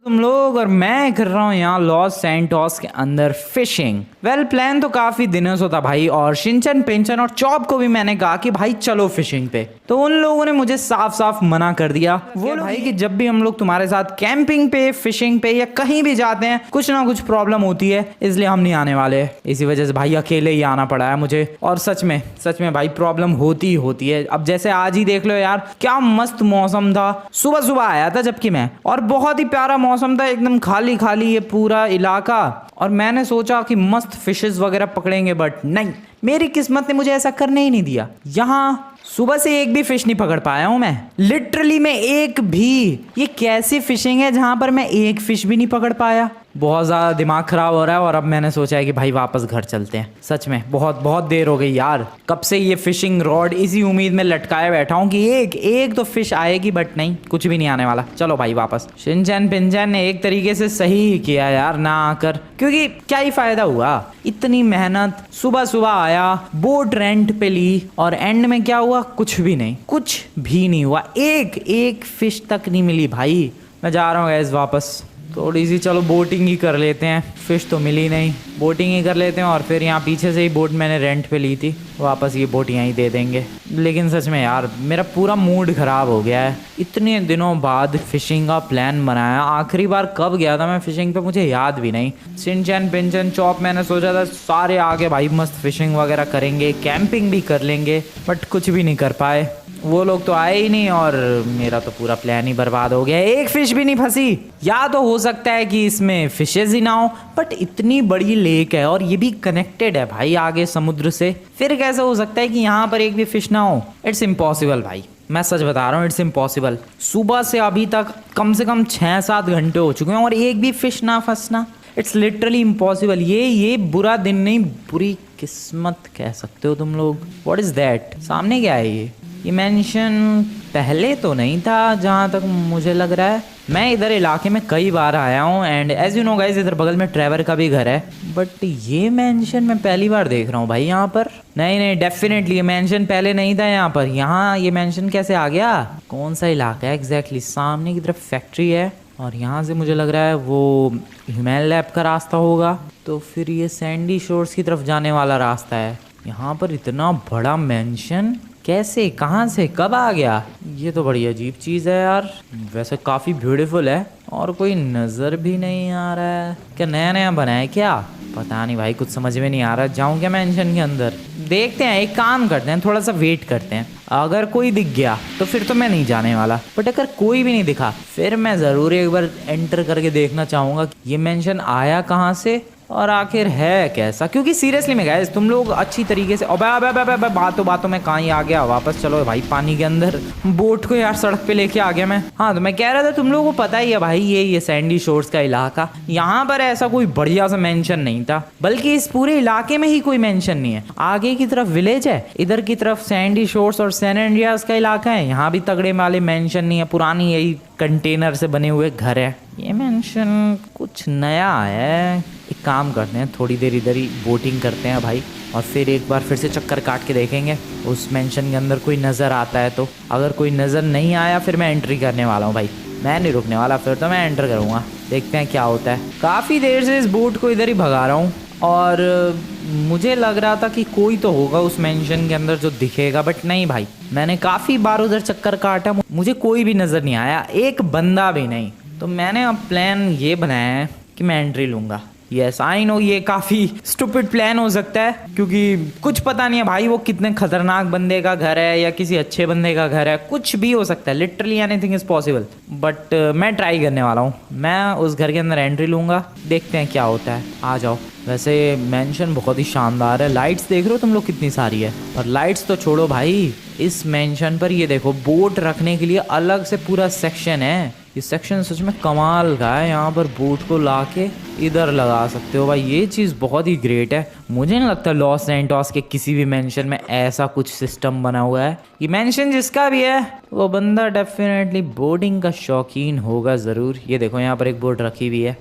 तुम लोग और मैं कर रहा हूँ यहाँ लॉस सैंटोस के अंदर फिशिंग। वेल प्लान तो काफी दिनों से था भाई, और शिनचैन पिंचन और चॉप को भी मैंने कहा कि भाई चलो फिशिंग पे, तो उन लोगों ने मुझे साफ साफ मना कर दिया। वो भाई कि जब भी हम लोग तुम्हारे साथ कैंपिंग पे, फिशिंग पे या कहीं भी जाते हैं कुछ ना कुछ प्रॉब्लम होती है, इसलिए हम नहीं आने वाले। इसी वजह से भाई अकेले ही आना पड़ा है मुझे, और सच में भाई प्रॉब्लम होती ही होती है। अब जैसे आज ही देख लो यार, क्या मस्त मौसम था, सुबह सुबह आया था जबकि मैं, और बहुत ही प्यारा मौसम था, एकदम खाली खाली ये पूरा इलाका। और मैंने सोचा कि मस्त फिशेस वगैरह पकड़ेंगे, बट नहीं, मेरी किस्मत ने मुझे ऐसा करने ही नहीं दिया। यहाँ सुबह से एक भी फिश नहीं पकड़ पाया हूं मैं, लिटरली मैं एक भी। ये कैसी फिशिंग है जहां पर मैं एक फिश भी नहीं पकड़ पाया। बहुत ज़्यादा दिमाग खराब हो रहा है, और अब मैंने सोचा है कि भाई वापस घर चलते हैं। सच में बहुत बहुत देर हो गई यार, कब से ये फिशिंग रॉड इसी उम्मीद में लटकाए बैठा हूँ कि एक तो फिश आएगी, बट नहीं, कुछ भी नहीं आने वाला। चलो भाई वापस। शिनचैन पिंचन ने एक तरीके से सही ही किया यार ना आकर, क्योंकि क्या ही फायदा हुआ, इतनी मेहनत, सुबह सुबह आया, बोट रेंट पे ली, और एंड में क्या हुआ? कुछ भी नहीं, कुछ भी नहीं हुआ। एक फिश तक नहीं मिली भाई। मैं जा रहा हूँ गैस वापस। थोड़ी सी चलो बोटिंग ही कर लेते हैं, फिश तो मिली नहीं, बोटिंग ही कर लेते हैं। और फिर यहाँ पीछे से ही बोट मैंने रेंट पे ली थी, वापस ये बोट यहाँ ही दे देंगे। लेकिन सच में यार मेरा पूरा मूड ख़राब हो गया है, इतने दिनों बाद फिशिंग का प्लान बनाया। आखिरी बार कब गया था मैं फिशिंग पे मुझे याद भी नहीं। शिनचैन पिंचन चॉप मैंने सोचा था सारे आगे भाई मस्त फिशिंग वगैरह करेंगे, कैंपिंग भी कर लेंगे, बट कुछ भी नहीं कर पाए। वो लोग तो आए ही नहीं, और मेरा तो पूरा प्लान ही बर्बाद हो गया। एक फिश भी नहीं फंसी। या तो हो सकता है कि इसमें फिशेज ही ना हो, बट इतनी बड़ी लेक है और ये भी कनेक्टेड है भाई आगे समुद्र से, फिर कैसे हो सकता है कि यहाँ पर एक भी फिश ना हो? इट्स इम्पॉसिबल भाई, मैं सच बता रहा हूँ, इट्स इम्पॉसिबल। सुबह से अभी तक कम से कम 6-7 घंटे हो चुके हैं और एक भी फिश ना फंसना, इट्स लिटरली इम्पॉसिबल। ये बुरा दिन नहीं, बुरी किस्मत कह सकते हो तुम लोग। What is that? सामने क्या है ये मेंशन पहले तो नहीं था जहाँ तक मुझे लग रहा है। मैं इधर इलाके में कई बार आया हूँ, and as you know guys इधर बगल में ट्रेवर का भी घर है, बट ये मेंशन मैं पहली बार देख रहा हूँ भाई यहाँ पर। नहीं, डेफिनेटली ये मेंशन पहले नहीं था यहाँ पर। यहाँ ये मेंशन कैसे आ गया? कौन सा इलाका है एग्जैक्टली? सामने की तरफ फैक्ट्री है, और यहाँ से मुझे लग रहा है वो ह्यूमन लैब का रास्ता होगा, तो फिर ये सैंडी शोर्स की तरफ जाने वाला रास्ता है। यहाँ पर इतना बड़ा मेंशन कैसे, कहाँ से, कब आ गया? ये तो बड़ी अजीब चीज़ है यार। वैसे काफ़ी ब्यूटीफुल है, और कोई नज़र भी नहीं आ रहा है। क्या नया नया बना है क्या? पता नहीं भाई, कुछ समझ में नहीं आ रहा। जाऊँ क्या मेंशन के अंदर? देखते हैं, एक काम करते हैं, थोड़ा सा वेट करते हैं। अगर कोई दिख गया तो फिर तो मैं नहीं जाने वाला, बट अगर कोई भी नहीं दिखा फिर मैं ज़रूर एक बार एंटर करके देखना चाहूँगा कि ये मेंशन आया कहाँ से और आखिर है कैसा। क्योंकि सीरियसली में गाइस तुम लोग अच्छी तरीके से, अबे बातों में कहाँ ही आ गया वापस। चलो भाई पानी के अंदर, बोट को यार सड़क पे लेके आ गया मैं। हाँ तो मैं कह रहा था तुम लोगों को पता ही है भाई, ये सैंडी शोर्स का इलाका, यहाँ पर ऐसा कोई बढ़िया सा मेंशन नहीं था, बल्कि इस पूरे इलाके में ही कोई मेंशन नहीं है। आगे की तरफ विलेज है, इधर की तरफ सैंडी शोर्स और सैन एंड्रियास का इलाका है, यहाँ भी तगड़े वाले मेंशन नहीं है, पुरानी यही कंटेनर से बने हुए घर है। ये मेंशन कुछ नया है। एक काम करते हैं, थोड़ी देर इधर ही बोटिंग करते हैं भाई, और फिर एक बार फिर से चक्कर काट के देखेंगे उस मेंशन के अंदर कोई नज़र आता है तो। अगर कोई नज़र नहीं आया फिर मैं एंट्री करने वाला हूँ भाई, मैं नहीं रुकने वाला, फिर तो मैं एंटर करूँगा। देखते हैं क्या होता है। काफ़ी देर से इस बोट को इधर ही भगा रहा हूँ, और मुझे लग रहा था कि कोई तो होगा उस मेंशन के अंदर जो दिखेगा, बट नहीं भाई, मैंने काफ़ी बार उधर चक्कर काटा, मुझे कोई भी नज़र नहीं आया, एक बंदा भी नहीं। तो मैंने अब प्लान ये बनाया है कि मैं एंट्री लूँगा। यस आई नो ये काफ़ी स्टूपिड प्लान हो सकता है, क्योंकि कुछ पता नहीं है भाई वो कितने खतरनाक बंदे का घर है या किसी अच्छे बंदे का घर है, कुछ भी हो सकता है, literally anything is possible. But मैं ट्राई करने वाला हूँ, मैं उस घर के अंदर एंट्री लूँगा, देखते हैं क्या होता है। आ जाओ। वैसे मेंशन बहुत ही शानदार है, लाइट्स देख रहे हो तुम लोग कितनी सारी है, और लाइट्स तो छोड़ो भाई, इस मेंशन पर ये देखो बोट रखने के लिए अलग से पूरा सेक्शन है। ये सेक्शन सच में कमाल का है, यहाँ पर बोट को लाके इधर लगा सकते हो भाई, ये चीज़ बहुत ही ग्रेट है। मुझे नहीं लगता लॉस सैंटोस के किसी भी मेंशन में ऐसा कुछ सिस्टम बना हुआ है। ये मेंशन जिसका भी है वो बंदा डेफिनेटली बोटिंग का शौकीन होगा ज़रूर। ये देखो यहाँ पर एक बोट रखी हुई है,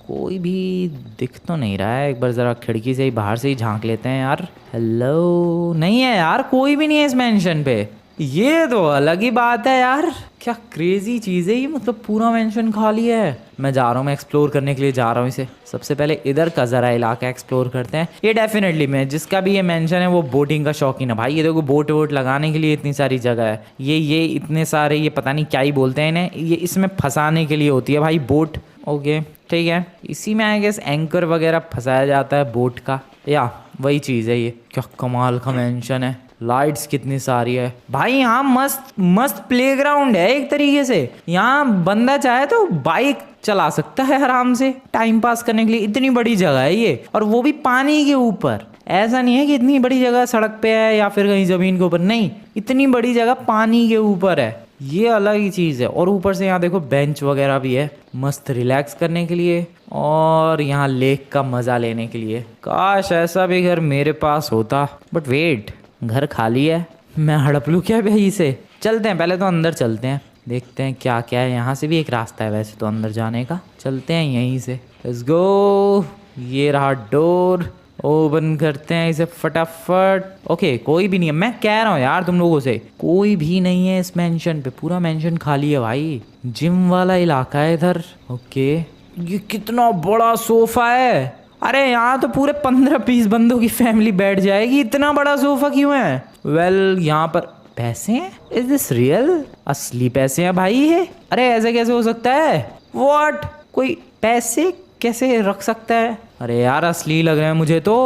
कोई भी दिख तो नहीं रहा है। एक बार ज़रा खिड़की से ही बाहर से ही झांक लेते हैं यार। हेलो, नहीं है यार, कोई भी नहीं है इस मेंशन पे। ये तो अलग ही बात है यार, क्या क्रेजी चीज़ है ये, मतलब पूरा मेंशन खाली है। मैं जा रहा हूँ, मैं एक्सप्लोर करने के लिए जा रहा हूँ इसे। सबसे पहले इधर का ज़रा इलाका एक्सप्लोर करते हैं। ये डेफिनेटली मैं जिसका भी ये मेंशन है वो बोटिंग का शौकीन है भाई। ये देखो बोट वोट लगाने के लिए इतनी सारी जगह है। ये इतने सारे, ये पता नहीं क्या ही बोलते हैं इन्हें, ये इसमें फंसाने के लिए होती है भाई बोट। ओके ठीक है, इसी में आई गेस एंकर वगैरह फंसाया जाता है बोट का, या वही चीज़ है ये। क्या कमाल का मेंशन है, लाइट्स कितनी सारी है भाई। यहाँ मस्त मस्त प्लेग्राउंड है एक तरीके से। यहाँ बंदा चाहे तो बाइक चला सकता है आराम से टाइम पास करने के लिए। इतनी बड़ी जगह है ये, और वो भी पानी के ऊपर। ऐसा नहीं है कि इतनी बड़ी जगह सड़क पे है या फिर कहीं जमीन के ऊपर, नहीं, इतनी बड़ी जगह पानी के ऊपर है। ये अलग ही चीज़ है। और ऊपर से यहाँ देखो बेंच वगैरह भी है मस्त रिलैक्स करने के लिए, और यहाँ लेक का मज़ा लेने के लिए। काश ऐसा भी घर मेरे पास होता, बट वेट, घर खाली है। मैं हड़प लूँ क्या भाई इसे? चलते हैं, पहले तो अंदर चलते हैं, देखते हैं क्या क्या है। यहाँ से भी एक रास्ता है वैसे तो अंदर जाने का, चलते हैं यहीं से। Let's go. ये रहा डोर, ओपन करते हैं इसे फटाफट। ओके कोई भी नहीं है, मैं कह रहा हूँ यार तुम लोगों से, कोई भी नहीं है इस मेंशन पे। पूरा मेंशन खाली है भाई। जिम वाला इलाका है इधर। ओके, ये कितना बड़ा सोफा है। अरे यहाँ तो पूरे 15-20 बंदों की फैमिली बैठ जाएगी। इतना बड़ा सोफा क्यों है? वेल यहाँ पर पैसे हैं। Is this real? असली पैसे हैं भाई ये। अरे ऐसे कैसे हो सकता है? व्हाट, कोई पैसे कैसे रख सकता है? अरे यार असली लग रहे हैं मुझे तो।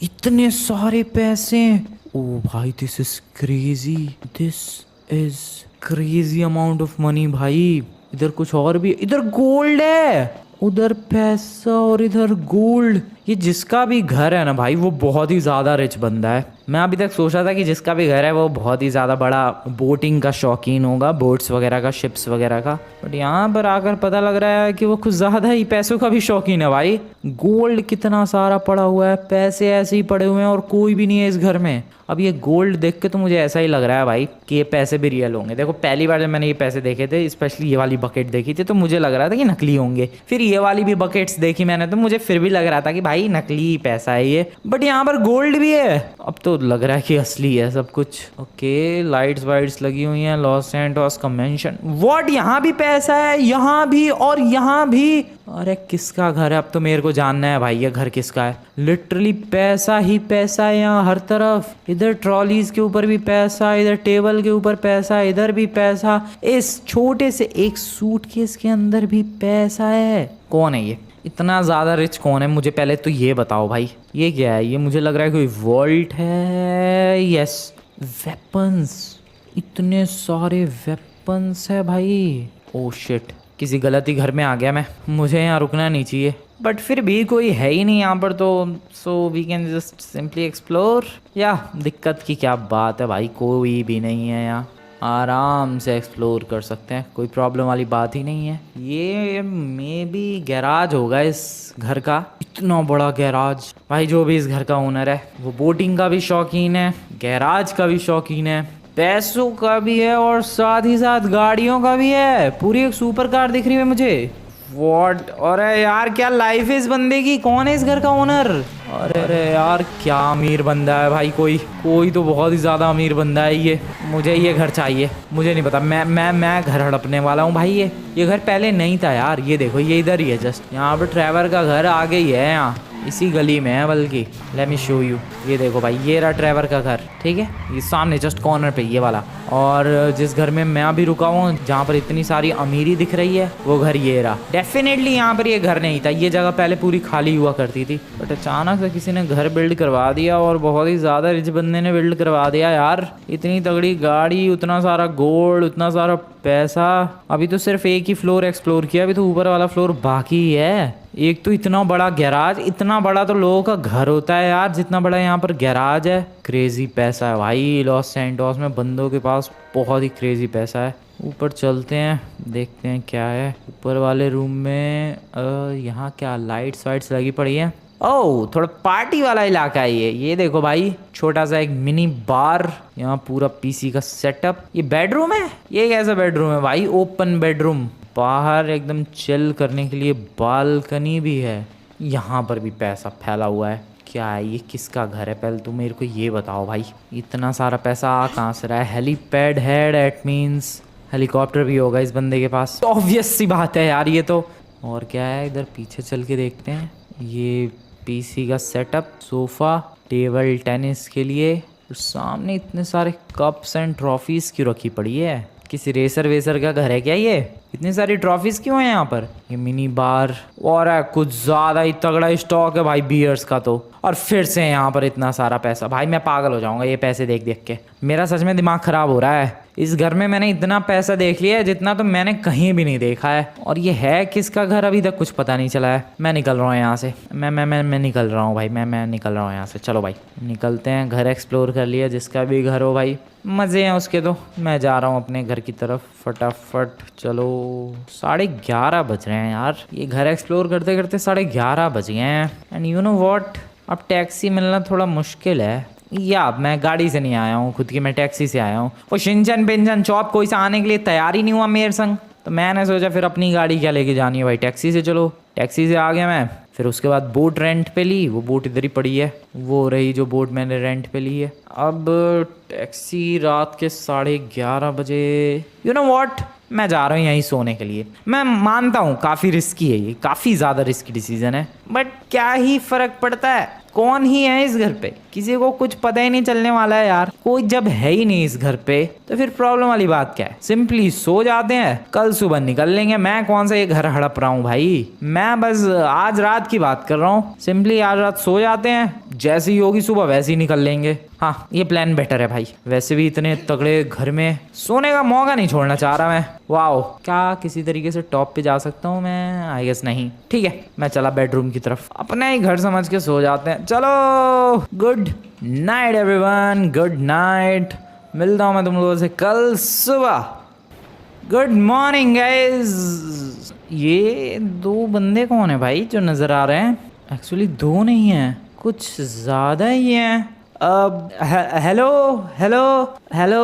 इतने सारे पैसे। ओ भाई this is crazy, this is crazy amount of money भाई। इधर कुछ और भी, इधर गोल्ड है, उधर पैसा और इधर गोल्ड। ये जिसका भी घर है ना भाई वो बहुत ही ज़्यादा रिच बंदा है। मैं अभी तक सोचा था कि जिसका भी घर है वो बहुत ही ज़्यादा बड़ा बोटिंग का शौकीन होगा, बोट्स वगैरह का, शिप्स वगैरह का। बट यहाँ पर आकर पता लग रहा है कि वो कुछ ज़्यादा ही पैसों का भी शौकीन है भाई। गोल्ड कितना सारा पड़ा हुआ है, पैसे ऐसे ही पड़े हुए हैं और कोई भी नहीं है इस घर में। अब ये गोल्ड देख के तो मुझे ऐसा ही लग रहा है भाई कि ये पैसे भी रियल होंगे। देखो पहली बार जब मैंने ये पैसे देखे थे, स्पेशली ये वाली बकेट देखी थी, तो मुझे लग रहा था कि नकली होंगे। फिर ये वाली भी बकेट्स देखी मैंने तो मुझे फिर भी लग रहा था कि भाई नकली पैसा है ये। बट यहाँ पर गोल्ड भी है, अब तो लग रहा है कि असली है सब कुछ। ओके, लाइट्स वाइट्स लगी हुई हैं। लॉस सैंटोस का मेंशन। व्हाट, यहाँ भी पैसा है, यहाँ भी और यहाँ भी। अरे किसका घर है? अब तो मेरे को जानना है भाई ये घर किसका है। लिटरली पैसा ही पैसा है यहाँ हर तरफ। इधर ट्रॉलीज के ऊपर भी पैसा, इधर टेबल के ऊपर पैसा, इधर भी पैसा, इस छोटे से एक सूटकेस के अंदर भी पैसा है। कौन है ये? इतना ज़्यादा रिच कौन है? मुझे पहले तो ये बताओ भाई, ये क्या है? ये मुझे लग रहा है कोई वॉल्ट है। यस, वेपन्स, इतने सारे वेपन्स है भाई। ओह शिट, किसी गलती घर में आ गया मैं, मुझे यहाँ रुकना नहीं चाहिए। बट फिर भी कोई है ही नहीं यहाँ पर तो, so we can just simply explore. या दिक्कत की क्या बात है भाई, कोई भी नहीं है यहाँ, आराम से एक्सप्लोर कर सकते हैं, कोई प्रॉब्लम वाली बात ही नहीं है। ये मे बी गैराज होगा इस घर का। इतना बड़ा गैराज भाई। जो भी इस घर का ओनर है वो बोटिंग का भी शौकीन है, गैराज का भी शौकीन है, पैसों का भी है और साथ ही साथ गाड़ियों का भी है। पूरी एक सुपर कार दिख रही है मुझे। व्हाट, अरे यार क्या लाइफ है इस बंदे की। कौन है इस घर का ओनर? अरे यार क्या अमीर बंदा है भाई। कोई तो बहुत ही ज़्यादा अमीर बंदा है ये। मुझे ये घर चाहिए, मुझे नहीं पता, मैं घर हड़पने वाला हूँ भाई। ये घर पहले नहीं था यार। ये देखो ये इधर ही है जस्ट, यहाँ पर ट्रैवर का घर आगे ही है, यहाँ इसी गली में है बल्कि। Let me show you. ये देखो भाई, ये रहा ट्रैवर का घर, ठीक है, ये सामने जस्ट कॉर्नर पे ये वाला। और जिस घर में मैं अभी रुका हूँ, जहाँ पर इतनी सारी अमीरी दिख रही है, वो घर ये रहा। डेफिनेटली यहाँ पर ये घर नहीं था, ये जगह पहले पूरी खाली हुआ करती थी। बट अचानक से किसी ने घर बिल्ड करवा दिया, और बहुत ही ज़्यादा रिच बंदे ने बिल्ड करवा दिया यार। इतनी तगड़ी गाड़ी, उतना सारा गोल्ड, उतना सारा पैसा। अभी तो सिर्फ एक ही फ्लोर एक्सप्लोर किया, अभी तो ऊपर वाला फ्लोर बाकी है। एक तो इतना बड़ा गैराज, इतना बड़ा तो लोगों का घर होता है यार जितना बड़ा यहाँ पर गैराज है। क्रेजी पैसा है भाई लॉस सैंटोस में, बंदों के पास बहुत ही क्रेजी पैसा है। ऊपर चलते हैं, देखते हैं क्या है ऊपर वाले रूम में। यहाँ क्या लाइट्स वाइट्स लगी पड़ी है। ओह, थोड़ा पार्टी वाला इलाका है ये देखो भाई, छोटा सा एक मिनी बार, यहाँ पूरा पीसी का सेटअप। ये बेडरूम है, ये कैसा बेडरूम है भाई? ओपन बेडरूम, बाहर एकदम चिल करने के लिए बालकनी भी है। यहाँ पर भी पैसा फैला हुआ है, क्या है ये, किसका घर है? पहले तुम मेरे को ये बताओ भाई, इतना सारा पैसा आ कहाँ से रहा है? हेलीपैड है, डैट मीन्स हेलीकॉप्टर भी होगा इस बंदे के पास, तो ऑब्वियस सी बात है यार ये तो। और क्या है इधर, पीछे चल के देखते हैं। ये पीसी का सेटअप, सोफ़ा, टेबल टेनिस के लिए, और सामने इतने सारे कप्स एंड ट्रॉफीज क्यों रखी पड़ी है? किसी रेसर वेसर का घर है क्या ये? इतनी सारी ट्रॉफीज क्यों है यहाँ पर? ये मिनी बार और है, कुछ ज़्यादा ही तगड़ा स्टॉक है भाई बियर्स का तो। और फिर से यहाँ पर इतना सारा पैसा, भाई मैं पागल हो जाऊंगा ये पैसे देख देख के। मेरा सच में दिमाग खराब हो रहा है। इस घर में मैंने इतना पैसा देख लिया है जितना तो मैंने कहीं भी नहीं देखा है। और ये है किसका घर अभी तक कुछ पता नहीं चला है। मैं निकल रहा हूँ यहाँ से, मैं निकल रहा हूँ भाई, मैं निकल रहा हूँ यहाँ से। चलो भाई निकलते हैं, घर एक्सप्लोर कर लिया, जिसका भी घर हो भाई मज़े हैं उसके। तो मैं जा रहा हूँ अपने घर की तरफ फटाफट। चलो 11:30 बज रहे हैं यार, ये घर एक्सप्लोर करते करते 11:30 बज गए हैं। एंड यू नो व्हाट, अब टैक्सी मिलना थोड़ा मुश्किल है। या मैं गाड़ी से नहीं आया हूँ खुद की, मैं टैक्सी से आया हूँ। वो शिनचैन पिंचन चौप कोई सा आने के लिए तैयार ही नहीं हुआ मेरे संग, तो मैंने सोचा फिर अपनी गाड़ी क्या लेके जानी है भाई, टैक्सी से चलो। टैक्सी से आ गया मैं। फिर उसके बाद बोट रेंट पे ली, वो बोट इधर ही पड़ी है, वो रही जो बोट मैंने रेंट पे ली है। अब टैक्सी रात के 11:30 बजे। यू नो व्हाट, मैं जा रहा हूँ यहीं सोने के लिए। मैं मानता हूँ काफ़ी रिस्की है ये, काफ़ी ज़्यादा रिस्की डिसीजन है, बट क्या ही फ़र्क पड़ता है, कौन ही है इस घर पे? किसी को कुछ पता ही नहीं चलने वाला है यार। कोई जब है ही नहीं इस घर पे तो फिर प्रॉब्लम वाली बात क्या है? सिंपली सो जाते हैं, कल सुबह निकल लेंगे। मैं कौन सा ये घर हड़प रहा हूँ भाई, मैं बस आज रात की बात कर रहा हूँ। सिंपली आज रात सो जाते हैं, जैसी होगी सुबह वैसे ही निकल लेंगे। हाँ ये प्लान बेटर है भाई। वैसे भी इतने तगड़े घर में सोने का मौका नहीं छोड़ना चाह रहा मैं। वाओ, क्या किसी तरीके से टॉप पे जा सकता हूँ मैं? आई गेस नहीं। ठीक है, मैं चला बेडरूम की तरफ, अपना ही घर समझ के सो जाते हैं। चलो good night everyone, good night. मिलता हूँ मैं तुम लोगों से कल सुबह। Good morning guys. ये 2 बंदे कौन है भाई जो नज़र आ रहे हैं? एक्चुअली 2 नहीं है, कुछ ज़्यादा ही हैं। Hello hello hello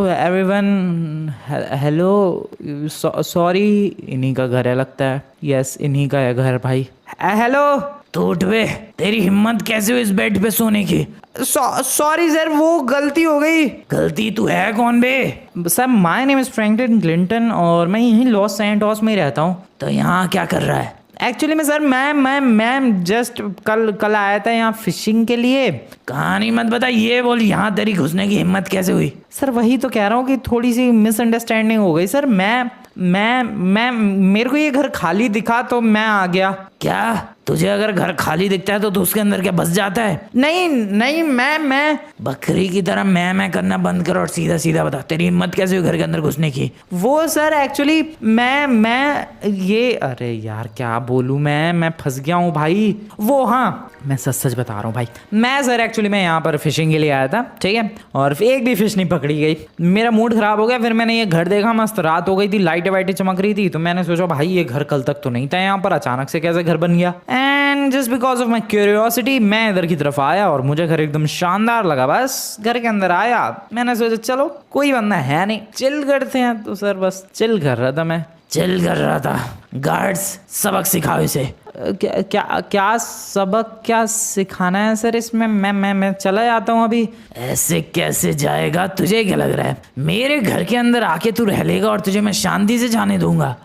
everyone, hello. Sorry, इन्हीं का घर है लगता है। यस इन्हीं का है घर भाई। हेलो, तो उठ बे, तेरी हिम्मत कैसे हुई इस बेड पे सोने की? सॉरी सर, वो गलती हो गई। गलती तू है कौन बे? Sir my name is Franklin Clinton और मैं यहीं लॉस सैंटोस में ही रहता हूँ। तो यहाँ क्या कर रहा है? एक्चुअली में सर मैं जस्ट कल आया था यहाँ फिशिंग के लिए। कहानी मत बता, ये बोल यहाँ तेरी घुसने की हिम्मत कैसे हुई? सर वही तो कह रहा हूँ कि थोड़ी सी मिसअंडरस्टैंडिंग हो गई सर। मैं मेरे को ये घर खाली दिखा तो मैं आ गया। क्या तुझे अगर घर खाली दिखता है तो तू उसके अंदर क्या बस जाता है? नहीं मैं बकरी की तरह मैं करना बंद कर और सीधा सीधा बता, तेरी हिम्मत कैसे हुई घर के अंदर घुसने की? वो सर एक्चुअली मैं ये, अरे यार क्या बोलूँ मैं फंस गया हूँ भाई। वो हाँ, मैं सच बता रहा हूँ भाई। मैं सर एक्चुअली मैं यहाँ पर फिशिंग के लिए आया था, ठीक है, और एक भी फिश नहीं पकड़ी गई। मेरा मूड खराब हो गया। फिर मैंने ये घर देखा, मस्त रात हो गई थी, लाइटें वाइटें चमक रही थी, तो मैंने सोचा भाई ये घर कल तक तो नहीं था यहाँ पर, अचानक से कैसे घर बन गया? And just because of my curiosity मैं इधर की तरफ आया और मुझे घर एकदम शानदार लगा। बस घर के अंदर आया, मैंने सोचा चलो कोई बंदा है नहीं, चिल करते हैं। तो सर बस चिल कर रहा था मैं, चिल कर रहा था। गार्ड्स सबक सिखाओ इसे। क्या सबक क्या सिखाना है सर इसमें? मैं चला जाता हूँ अभी। ऐसे कैसे जाएगा? तुझे क्या लग रहा है मेरे घर के अंदर आके तू रह लेगा और तुझे मैं शांति से जाने दूंगा?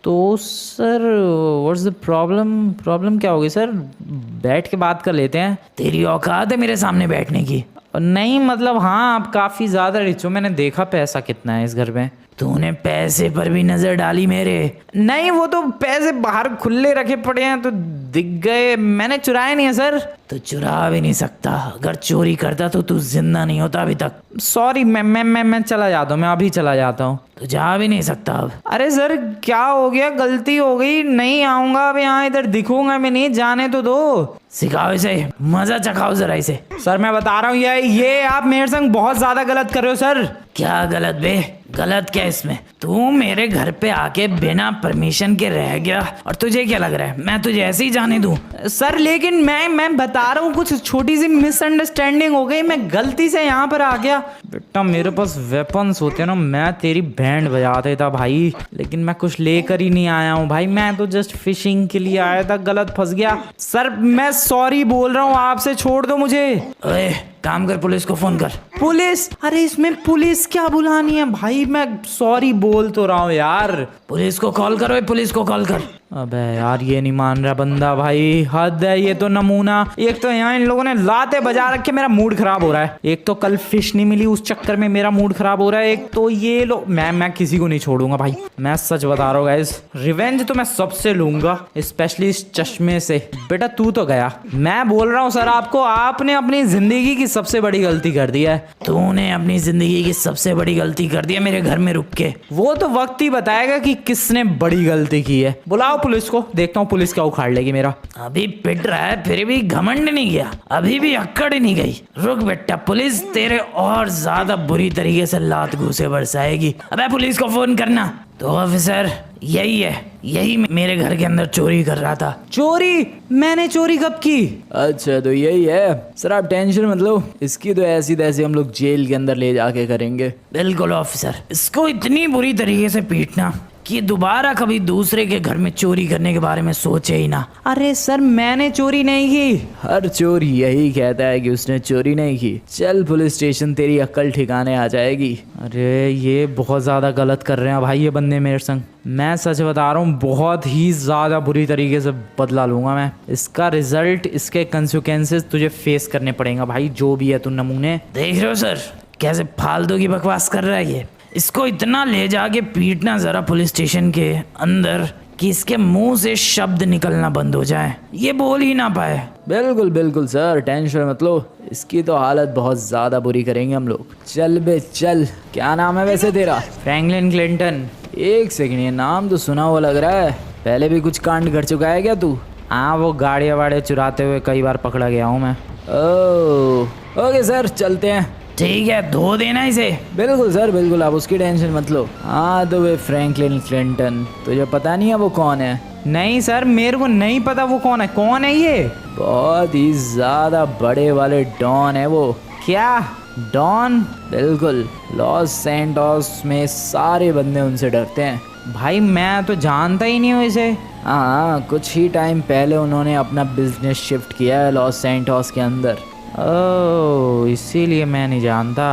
तो सर व्हाट्स द प्रॉब्लम क्या होगी सर? बैठ के बात कर लेते हैं। तेरी औकात है मेरे सामने बैठने की? नहीं मतलब हाँ, आप काफ़ी ज़्यादा रिच हो, मैंने देखा पैसा कितना है इस घर में। तूने पैसे पर भी नजर डाली मेरे? नहीं, वो तो पैसे बाहर खुले रखे पड़े हैं तो दिख गए, मैंने चुराए नहीं है सर। तो चुरा भी नहीं सकता, अगर चोरी करता तो तू जिंदा नहीं होता अभी तक। सॉरी, मैं चला जाता हूँ, मैं अभी चला जाता हूँ। तो जा भी नहीं सकता अब? अरे सर क्या हो गया, गलती हो गई, नहीं आऊंगा अब यहाँ, इधर दिखूंगा मैं नहीं, जाने तो दो। सिखाओ इसे, मजा चखाओ जरा इसे। सर मैं बता रहा हूँ ये आप मेरे संग बहुत ज्यादा गलत कर रहे हो सर। क्या गलत बे? गलत क्या इसमें? तू मेरे घर पे आके बिना परमिशन के रह गया और तुझे क्या लग रहा है मैं तुझे ऐसे ही जाने दूं? सर लेकिन मैं बता रहा हूँ कुछ छोटी सी मिसअंडरस्टैंडिंग हो गई, मैं गलती से यहाँ पर आ गया। बेटा मेरे पास वेपन्स होते हैं ना, मैं तेरी बैंड बजाते था भाई, लेकिन मैं कुछ लेकर ही नहीं आया हूँ भाई। मैं तो जस्ट फिशिंग के लिए आया था, गलत फंस गया। सर मैं सॉरी बोल रहा हूँ आपसे, छोड़ दो मुझे। अरे काम कर, पुलिस को फोन कर। पुलिस? अरे इसमें पुलिस क्या बुलानी है भाई, मैं सॉरी बोल तो रहा हूँ यार। पुलिस को कॉल करो, पुलिस को कॉल कर। अबे यार ये नहीं मान रहा बंदा भाई, हद है ये तो नमूना। एक तो यहाँ इन लोगों ने लाते बजा रखे, मेरा मूड खराब हो रहा है। एक तो कल फिश नहीं मिली, उस चक्कर में मेरा मूड खराब हो रहा है। एक तो ये लोग, मैं किसी को नहीं छोड़ूंगा भाई, मैं सच बता रहा हूँ गाइस। रिवेंज तो मैं सबसे लूंगा, स्पेशली इस चश्मे से। बेटा तू तो गया। मैं बोल रहा हूँ सर आपको, आपने अपनी जिंदगी की सबसे बड़ी गलती कर दी है। तूने अपनी जिंदगी की सबसे बड़ी गलती कर दी है मेरे घर में रुक के। वो तो वक्त ही बताएगा कि किसने बड़ी गलती की है। बुलाओ पुलिस को, देखता हूँ पुलिस क्या उखाड़ लेगी मेरा। अभी पिट रहा है फिर भी घमंड नहीं गया, अभी भी अक्कड़ नहीं गई। रुक बेटा, पुलिस तेरे और ज्यादा बुरी तरीके से लात घूसे बरसाएगी। अबे पुलिस को फोन करना। तो ऑफिसर यही है, यही मेरे घर के अंदर चोरी कर रहा था। चोरी? मैंने चोरी कब की? अच्छा तो यही है सर, आप टेंशन मत लो, इसकी तो ऐसी तैसी हम लोग जेल के अंदर ले जाके करेंगे। बिल्कुल ऑफिसर, इसको इतनी बुरी तरीके से पीटना कि दोबारा कभी दूसरे के घर में चोरी करने के बारे में सोचे ही ना। अरे सर मैंने चोरी नहीं की। हर चोर यही कहता है कि उसने चोरी नहीं की। चल पुलिस स्टेशन, तेरी अक्ल ठिकाने आ जाएगी। अरे ये बहुत ज्यादा गलत कर रहे हैं भाई ये बंदे मेरे संग। मैं सच बता रहा हूँ, बहुत ही ज्यादा बुरी तरीके से बदला लूंगा मैं। इसका रिजल्ट, इसके कंसिक्वेंसेस तुझे फेस करने पड़ेगा भाई, जो भी है तू नमूने। देख रहे हो सर कैसे फालतू की बकवास कर रहा है ये। इसको इतना ले जाके पीटना जरा पुलिस स्टेशन के अंदर कि इसके मुंह से शब्द निकलना बंद हो जाए, ये बोल ही ना पाए। बिल्कुल बिल्कुल सर, टेंशन मत लो, इसकी तो हालत बहुत ज्यादा बुरी करेंगे हम लोग। चल बे चल। क्या नाम है वैसे तेरा? Franklin Clinton. एक सेकंड, ये नाम तो सुना हुआ लग रहा है, पहले भी कुछ कांड कर चुका है क्या तू? हाँ, वो गाड़ियाँ वाड़ियाँ चुराते हुए कई बार पकड़ा गया हूँ मैं। ओह ओके सर, चलते हैं। ठीक है, धो देना इसे। बिल्कुल सर बिल्कुल, आप उसकी टेंशन मत लो। हाँ तो वे फ्रैंकलिन क्लिंटन, तुझे पता नहीं है वो कौन है? नहीं सर मेरे को नहीं पता वो कौन है। कौन है ये? बहुत ही ज्यादा बड़े वाले डॉन है वो। क्या डॉन? बिल्कुल, लॉस सैंटोस में सारे बंदे उनसे डरते हैं। भाई मैं तो जानता ही नहीं हूँ इसे। हाँ, कुछ ही टाइम पहले उन्होंने अपना बिजनेस शिफ्ट किया है लॉस सैंटोस के अंदर। ओह, इसीलिए मैं नहीं जानता।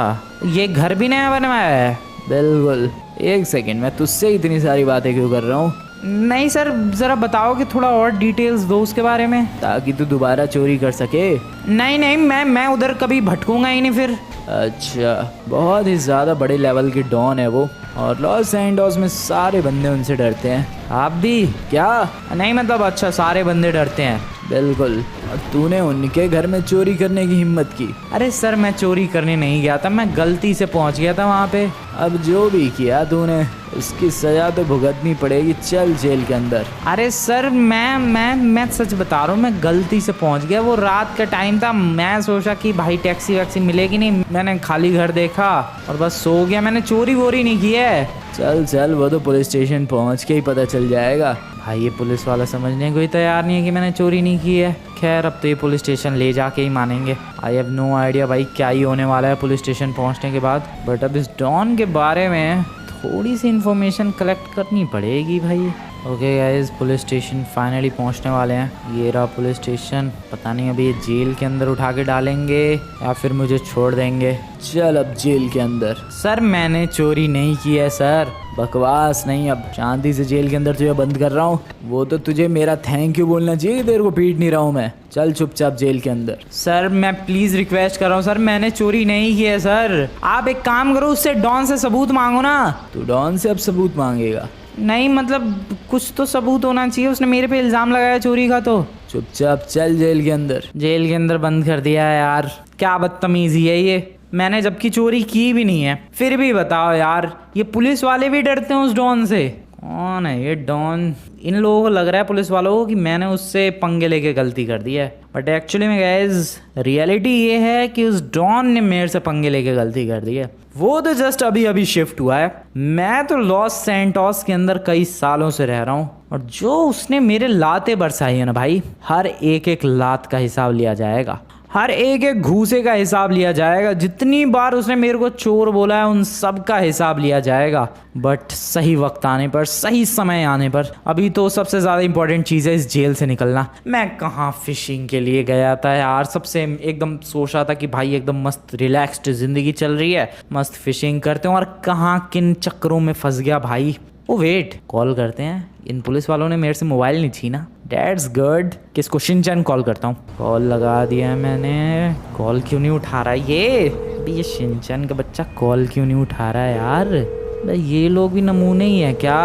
ये घर भी नया बनवाया है? बिल्कुल। एक सेकंड, मैं तुझसे इतनी सारी बातें क्यों कर रहा हूँ? नहीं सर, ज़रा बताओ कि थोड़ा और डिटेल्स दो उसके बारे में, ताकि तू दोबारा चोरी कर सके। नहीं नहीं, मैं उधर कभी भटकूंगा ही नहीं फिर। अच्छा, बहुत ही ज़्यादा बड़े लेवल की डॉन है वो, और लॉस सैंटोस में सारे बंदे उनसे डरते हैं। आप भी? क्या? नहीं मतलब अच्छा, सारे बंदे डरते हैं। बिल्कुल। और तूने उनके घर में चोरी करने की हिम्मत की? अरे सर मैं चोरी करने नहीं गया था, मैं गलती से पहुंच गया था वहाँ पे। अब जो भी किया तूने, उसकी सजा तो भुगतनी पड़ेगी। चल जेल के अंदर। अरे सर मैं सच बता रहा हूँ, मैं गलती से पहुंच गया। वो रात का टाइम था, मैं सोचा कि भाई टैक्सी वैक्सी मिलेगी नहीं, मैंने खाली घर देखा और बस सो गया। मैंने चोरी वोरी नहीं की है। चल चल, वो तो पुलिस स्टेशन पहुंच के ही पता चल जाएगा। भाई ये पुलिस वाला समझने को ही तैयार नहीं है कि मैंने चोरी नहीं की है। खैर अब तो ये पुलिस स्टेशन ले जाके ही मानेंगे। आई हैव नो आइडिया भाई क्या ही होने वाला है पुलिस स्टेशन पहुंचने के बाद, बट अब इस डॉन के बारे में थोड़ी सी इन्फॉर्मेशन कलेक्ट करनी पड़ेगी भाई। Okay guys, police station finally पहुंचने वाले हैं। ये रहा पुलिस स्टेशन। पता नहीं अभी ये जेल के अंदर उठा के डालेंगे या फिर मुझे छोड़ देंगे। चल अब जेल के अंदर। सर मैंने चोरी नहीं की है सर। बकवास नहीं, अब शांति से जेल के अंदर तुझे बंद कर रहा हूँ। वो तो तुझे मेरा थैंक यू बोलना चाहिए, तेरे को पीट नहीं रहा हूँ मैं। चल चुपचाप जेल के अंदर। सर मैं प्लीज रिक्वेस्ट कर रहा हूँ सर, मैंने चोरी नहीं की है सर। आप एक काम करो, उससे डॉन से सबूत मांगो ना। तू डॉन से अब सबूत मांगेगा? नहीं मतलब कुछ तो सबूत होना चाहिए, उसने मेरे पे इल्जाम लगाया चोरी का। तो चुपचाप चल जेल के अंदर। जेल के अंदर बंद कर दिया है यार, क्या बदतमीजी है ये। मैंने जबकि चोरी की भी नहीं है, फिर भी बताओ यार, ये पुलिस वाले भी डरते हैं उस डॉन से। कौन है ये डॉन? इन लोगों को लग रहा है पुलिस वालों को कि मैंने उससे पंगे लेके गलती कर दी है, बट एक्चुअली में गाइस रियलिटी ये है कि उस डॉन ने मेरे से पंगे लेके गलती कर दी है। वो तो जस्ट अभी अभी शिफ्ट हुआ है, मैं तो लॉस सैंटोस के अंदर कई सालों से रह रहा हूँ। और जो उसने मेरे लाते बरसाई है ना भाई, हर एक एक लात का हिसाब लिया जाएगा। हर एक घूसे का हिसाब लिया जाएगा। जितनी बार उसने मेरे को चोर बोला है उन सब का हिसाब लिया जाएगा, बट सही वक्त आने पर, सही समय आने पर। अभी तो सबसे ज़्यादा इंपॉर्टेंट चीज़ है इस जेल से निकलना। मैं कहाँ फिशिंग के लिए गया था यार, सबसे एकदम सोच रहा था कि भाई एकदम मस्त रिलैक्स्ड ज़िंदगी चल रही है, मस्त फिशिंग करते हैं, और कहाँ किन चक्करों में फंस गया भाई। ओ वेट, कॉल करते हैं। इन पुलिस वालों ने मेरे से मोबाइल नहीं छीना, डेट्स गुड। किसको? शिनचैन कॉल करता हूँ। कॉल लगा दिया है मैंने, कॉल क्यों नहीं उठा रहा ये शिनचैन का बच्चा कॉल क्यों नहीं उठा रहा है यार? ये लोग भी नमूने ही है क्या?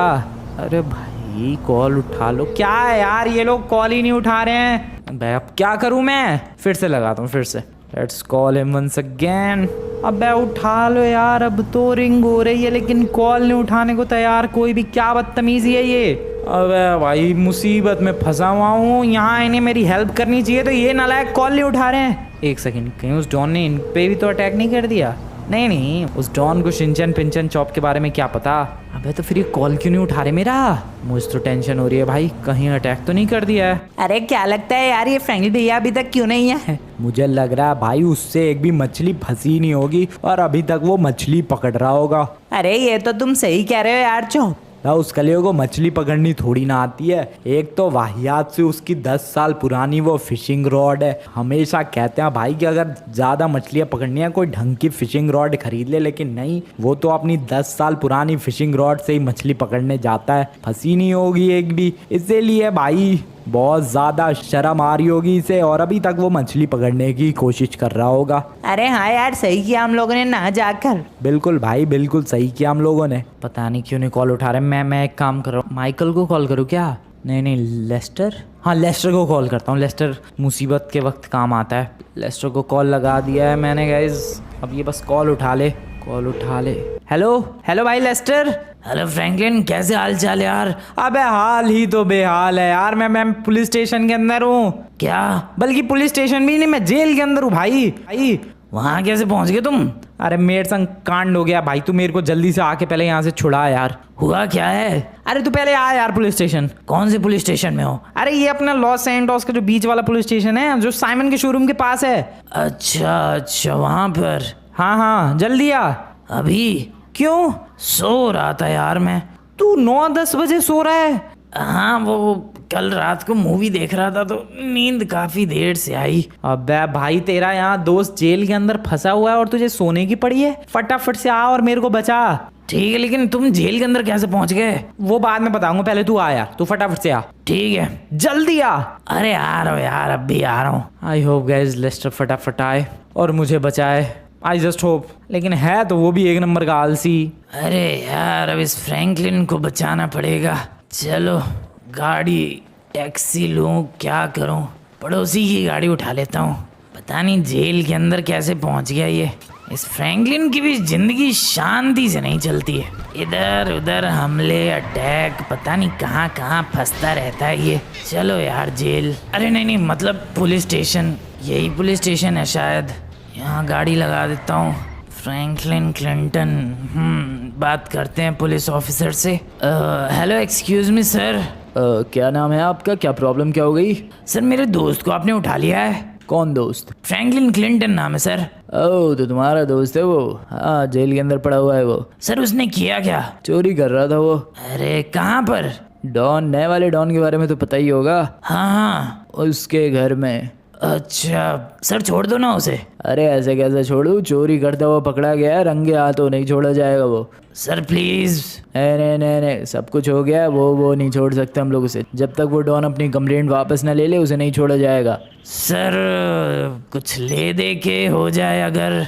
अरे भाई कॉल उठा लो। क्या है यार, ये लोग कॉल ही नहीं उठा रहे हैं। भाई अब क्या करूँ मैं? फिर से लगाता हूँ, फिर से। Let's call him once again. अबे उठा लो यार, अब तो रिंग हो रही है लेकिन कॉल नहीं उठाने को तैयार कोई भी। क्या बदतमीजी है ये। अबे भाई मुसीबत में फंसा हुआ हूँ, यहाँ इन्हें मेरी हेल्प करनी चाहिए तो ये नालायक कॉल नहीं उठा रहे हैं। एक सेकंड, कहीं उस डॉन ने इन पे भी तो अटैक नहीं कर दिया? नहीं, उस डॉन को शिनचैन पिंचन चॉप के बारे में क्या पता। अबे तो फिर ये कॉल क्यों नहीं उठा रहे मेरा? मुझे तो टेंशन हो रही है भाई, कहीं अटैक तो नहीं कर दिया है। अरे क्या लगता है यार, ये फ्रैंकलिन भैया अभी तक क्यों नहीं है? मुझे लग रहा है भाई उससे एक भी मछली फंसी नहीं होगी और अभी तक वो मछली पकड़ रहा होगा। अरे ये तो तुम सही कह रहे हो यार चौप। उस कलियों को मछली पकड़नी थोड़ी ना आती है। एक तो वाहियात से उसकी 10 साल पुरानी वो फिशिंग रॉड है। हमेशा कहते हैं भाई कि अगर ज़्यादा मछलियाँ पकड़नी है कोई ढंग की फिशिंग रॉड खरीद ले, लेकिन नहीं, वो तो अपनी 10 साल पुरानी फिशिंग रॉड से ही मछली पकड़ने जाता है। फंसी नहीं होगी एक भी, इसीलिए भाई बहुत ज़्यादा शर्म आ रही होगी इसे और अभी तक वो मछली पकड़ने की कोशिश कर रहा होगा। अरे हाँ यार, सही किया हम लोगों ने ना जाकर। बिल्कुल भाई, बिल्कुल सही किया हम लोगों ने। पता नहीं क्यों नहीं कॉल उठा रहे। मैं एक काम कर रहा हूँ, माइकल को कॉल करूँ क्या? नहीं, लेस्टर। हाँ, लेस्टर को कॉल करता हूँ। लेस्टर मुसीबत के वक्त काम आता है। लेस्टर को कॉल लगा दिया है मैंने गाइस, अब ये बस कॉल उठा ले। हेलो भाई लेस्टर। हेलो फ्रैंकलिन, कैसे हाल चाल यार? अबे हाल ही तो बेहाल है यार। मैं पुलिस स्टेशन के अंदर हूँ। क्या? बल्कि पुलिस स्टेशन भी नहीं, मैं जेल के अंदर हूँ भाई। वहाँ कैसे पहुँच गए तुम? अरे मेरे संग कांड हो गया भाई, तू मेरे को जल्दी से आके पहले यहाँ से छुड़ा यार। हुआ क्या है? अरे तू पहले आ यार पुलिस स्टेशन। कौन से पुलिस स्टेशन में हो? अरे ये अपना लॉस सैंटोस का जो बीच वाला पुलिस स्टेशन है, जो साइमन के शोरूम के पास है। अच्छा, वहाँ पर। हाँ, जल्दी आ। अभी? क्यों? सो रहा था यार मैं। तू 9-10 बजे सो रहा है? हाँ, वो कल रात को मूवी देख रहा था तो नींद काफी देर से आई। अबे भाई, तेरा यहाँ दोस्त जेल के अंदर फंसा हुआ है और तुझे सोने की पड़ी है। फटाफट से आ और मेरे को बचा। ठीक है, लेकिन तुम जेल के अंदर कैसे पहुंच गए? वो बाद में बताऊंगा, पहले तू आ यार, तू फटाफट से आ। ठीक है, जल्दी आ। अरे आ रहा हूँ यार, अब भी आ रहा हूँ। आई होप गाइस लेस्टर फटाफट आए और मुझे बचाए। I just hope. लेकिन है तो वो भी एक नंबर का आलसी। अरे यार, अब इस फ्रैंकलिन को बचाना पड़ेगा। चलो गाड़ी, टैक्सी लूँ, क्या करूँ? पड़ोसी की गाड़ी उठा लेता हूँ। पता नहीं जेल के अंदर कैसे पहुँच गया ये। इस फ्रैंकलिन की भी जिंदगी शांति से नहीं चलती है। इधर उधर हमले, अटैक, पता नहीं कहाँ कहाँ फंसता रहता है ये। चलो यार जेल, अरे नहीं, मतलब पुलिस स्टेशन। यही पुलिस स्टेशन है शायद। यहाँ गाड़ी लगा देता हूँ। फ्रैंकलिन क्लिंटन, बात करते हैं पुलिस ऑफिसर से। Hello, excuse me sir. क्या नाम है आपका? क्या प्रॉब्लम क्या हो गई? सर मेरे दोस्त को आपने उठा लिया है। कौन दोस्त? फ्रैंकलिन क्लिंटन नाम है सर। ओह, तो तुम्हारा दोस्त है वो? हाँ, जेल के अंदर पड़ा हुआ है वो। सर उसने किया क्या? चोरी कर रहा था वो। अरे कहाँ पर? डॉन, नए वाले डॉन के बारे में तो पता ही होगा। हाँ, उसके घर में। अच्छा सर, छोड़ दो ना उसे। अरे ऐसे कैसे छोड़ू? चोरी करता हुआ पकड़ा गया है, रंगे हाथों नहीं छोड़ा जाएगा वो। Sir please. नहीं, सब कुछ हो गया है, वो नहीं छोड़ सकते हम लोग उसे। जब तक वो डॉन अपनी कंप्लेंट वापस न ले ले, उसे नहीं छोड़ा जाएगा। सर कुछ ले दे के हो जाए अगर।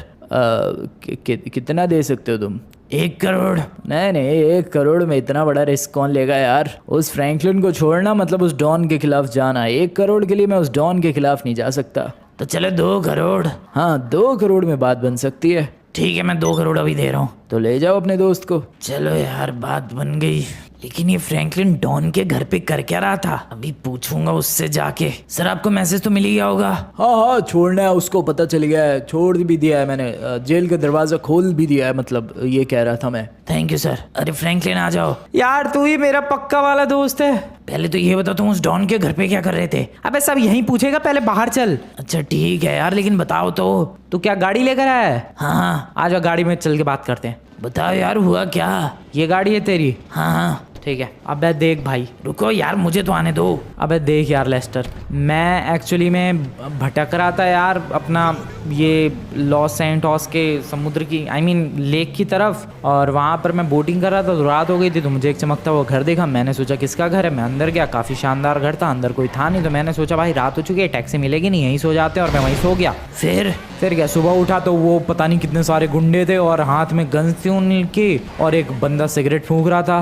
कितना दे सकते हो तुम? 1 करोड़। नहीं, 1 करोड़ में इतना बड़ा रिस्क कौन लेगा यार? उस फ्रैंकलिन को छोड़ना मतलब उस डॉन के खिलाफ जाना। 1 करोड़ के लिए मैं उस डॉन के खिलाफ नहीं जा सकता। तो चलो 2 करोड़। हाँ, 2 करोड़ में बात बन सकती है। ठीक है, मैं 2 करोड़ अभी दे रहा हूँ। तो ले जाओ अपने दोस्त को। चलो यार, बात बन गई। लेकिन ये फ्रैंकलिन डॉन के घर पे कर क्या रहा था? अभी पूछूंगा उससे जाके। सर आपको मैसेज तो मिल ही गया होगा। हाँ, छोड़ना है उसको, पता चल गया है। छोड़ भी दिया है मैंने, जेल का दरवाजा खोल भी दिया है, मतलब ये कह रहा था मैं। Thank you sir. अरे फ्रैंकलिन आ जाओ यार, तू ही मेरा पक्का वाला दोस्त है। पहले तो ये बता, तुम उस डॉन के घर पे क्या कर रहे थे? अबे सब यही पूछेगा, पहले बाहर चल। अच्छा ठीक है यार, लेकिन बताओ तो। तू क्या गाड़ी लेकर आया है? हाँ आ जाओ गाड़ी में चल के बात करते हैं। बताओ यार, हुआ क्या? ये गाड़ी है तेरी? हाँ ठीक है। अबे देख भाई, रुको यार, मुझे तो आने दो। अबे देख यार लेस्टर, मैं एक्चुअली में भटक रहा था यार अपना ये लॉस सैंटोस के समुद्र की लेक की तरफ, और वहाँ पर मैं बोटिंग कर रहा था तो रात हो गई थी, तो मुझे एक चमकता हुआ घर देखा। मैंने सोचा किसका घर है, मैं अंदर गया, काफ़ी शानदार घर था, अंदर कोई था नहीं, तो मैंने सोचा भाई रात हो चुकी है, टैक्सी मिलेगी नहीं, यहीं सो जाते हैं, और मैं वहीं सो गया। फिर क्या, सुबह उठा तो वो पता नहीं कितने सारे गुंडे थे और हाथ में गन्स थी उनकी, और एक बंदा सिगरेट फूंक रहा था।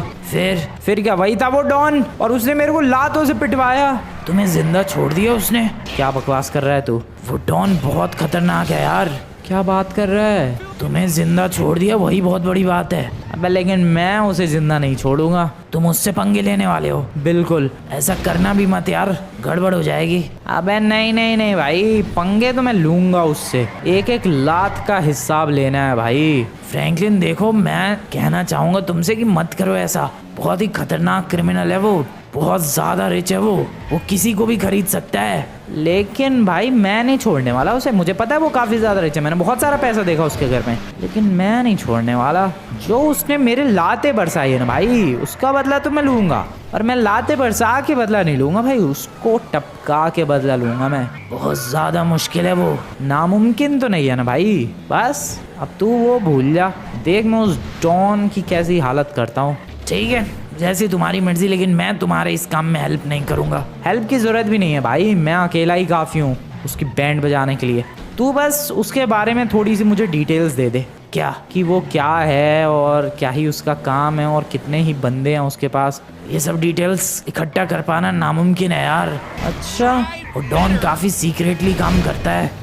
फिर क्या, वही था वो डॉन, और उसने मेरे को लातों से पिटवाया। तुम्हें जिंदा छोड़ दिया उसने? क्या बकवास कर रहा है तू? वो डॉन बहुत खतरनाक है यार। क्या बात कर रहा है? तुम्हें जिंदा छोड़ दिया, वही बहुत बड़ी बात है। अबे लेकिन मैं उसे जिंदा नहीं छोड़ूंगा। तुम उससे पंगे लेने वाले हो? बिल्कुल। ऐसा करना भी मत यार, गड़बड़ हो जाएगी। अबे नहीं नहीं नहीं भाई, पंगे तो मैं लूंगा उससे, एक एक लात का हिसाब लेना है भाई। फ्रैंकलिन देखो, मैं कहना चाहूंगा तुमसे कि मत करो ऐसा। बहुत ही खतरनाक क्रिमिनल है वो, बहुत ज्यादा रिच है वो किसी को भी खरीद सकता है। लेकिन भाई मैं नहीं छोड़ने वाला उसे, मुझे पता है वो काफ़ी ज़्यादा रिच है, मैंने बहुत सारा पैसा देखा उसके घर में, लेकिन मैं नहीं छोड़ने वाला। जो उसने मेरे लाते बरसाई है ना भाई, उसका बदला तो मैं लूँगा, और मैं लाते बरसा के बदला नहीं लूँगा भाई, उसको टपका के बदला लूँगा मैं। बहुत ज़्यादा मुश्किल है वो, नामुमकिन तो नहीं है ना भाई। बस अब तू वो भूल जा, देख मैं उस डॉन की कैसी हालत करता हूँ। ठीक है, जैसी तुम्हारी मर्जी, लेकिन मैं तुम्हारे इस काम में हेल्प नहीं करूँगा। हेल्प की ज़रूरत भी नहीं है भाई, मैं अकेला ही काफ़ी हूँ उसकी बैंड बजाने के लिए। तू बस उसके बारे में थोड़ी सी मुझे डिटेल्स दे दे। क्या? कि वो क्या है और क्या ही उसका काम है और कितने ही बंदे हैं उसके पास। ये सब डिटेल्स इकट्ठा कर पाना नामुमकिन है यार। अच्छा, और डॉन काफ़ी सीक्रेटली काम करता है।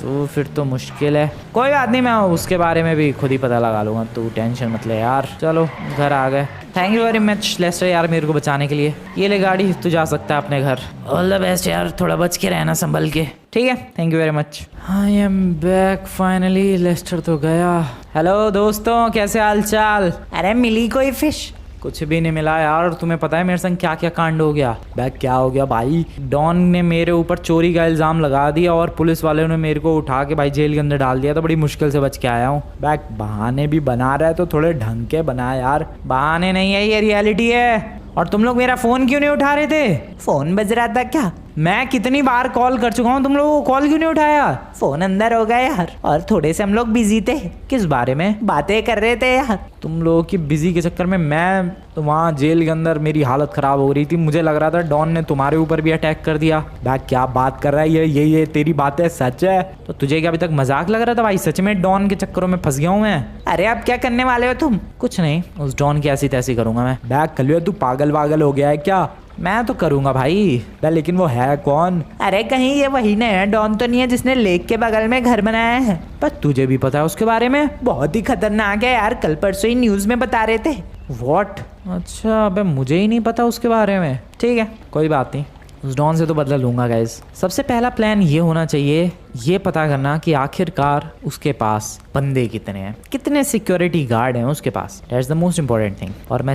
तो फिर तो मुश्किल है। कोई बात नहीं, मैं उसके बारे में भी खुद ही पता लगा लूँगा, तू टेंशन मत ले यार। चलो घर आ गए। Thank you very much Leicester यार, मेरे को बचाने के लिए। ये ले गाड़ी, तू जा सकता है अपने घर। ऑल द बेस्ट यार, थोड़ा बच के रहना संभल के। ठीक है, thank you very much. I am back finally, Leicester तो गया। हेलो दोस्तों, कैसे हाल चाल? अरे मिली कोई फिश? कुछ भी नहीं मिला यार। और तुम्हें पता है मेरे संग क्या क्या कांड हो गया? बैग क्या हो गया भाई, डॉन ने मेरे ऊपर चोरी का इल्ज़ाम लगा दिया और पुलिस वाले ने मेरे को उठा के भाई जेल के अंदर डाल दिया। तो बड़ी मुश्किल से बच के आया हूँ। बैग बहाने भी बना रहा है तो थोड़े ढंग के बना यार, बहाने नहीं है, ये रियलिटी है। और तुम लोग मेरा फ़ोन क्यों नहीं उठा रहे थे? फ़ोन बज रहा था क्या? मैं कितनी बार कॉल कर चुका हूँ, तुम लोगों को कॉल क्यों नहीं उठाया? फ़ोन अंदर होगा यार, और थोड़े से हम लोग बिजी थे। किस बारे में बातें कर रहे थे यार? तुम लोगों की बिजी के चक्कर में मैं तो वहाँ जेल के अंदर मेरी हालत ख़राब हो रही थी। मुझे लग रहा था डॉन ने तुम्हारे ऊपर भी अटैक कर दिया। बैग क्या बात कर रहा है ये तेरी बातें सच है? तो तुझे क्या अभी तक मजाक लग रहा था भाई? सच में डॉन के चक्करों में फंस गया हूँ मैं। अरे अब क्या करने वाले हो तुम? कुछ नहीं, उस डॉन की ऐसी तैसी करूँगा मैं। बैग कल तू पागल वागल हो गया है क्या? मैं तो करूँगा भाई, लेकिन वो है कौन? अरे कहीं ये वही नया डॉन तो नहीं है जिसने लेक के बगल में घर बनाया है? पर तुझे भी पता है उसके बारे में? बहुत ही खतरनाक है यार, कल परसों ही न्यूज़ में बता रहे थे। व्हाट? अच्छा, अबे मुझे ही नहीं पता उसके बारे में। ठीक है, कोई बात नहीं, उस डॉन से तो बदला लूंगा गाइज। सबसे पहला प्लान ये होना चाहिए, ये पता करना कि आखिरकार उसके पास बंदे कितने हैं, कितने सिक्योरिटी गार्ड हैं उसके पास। That's the most important thing. और मैं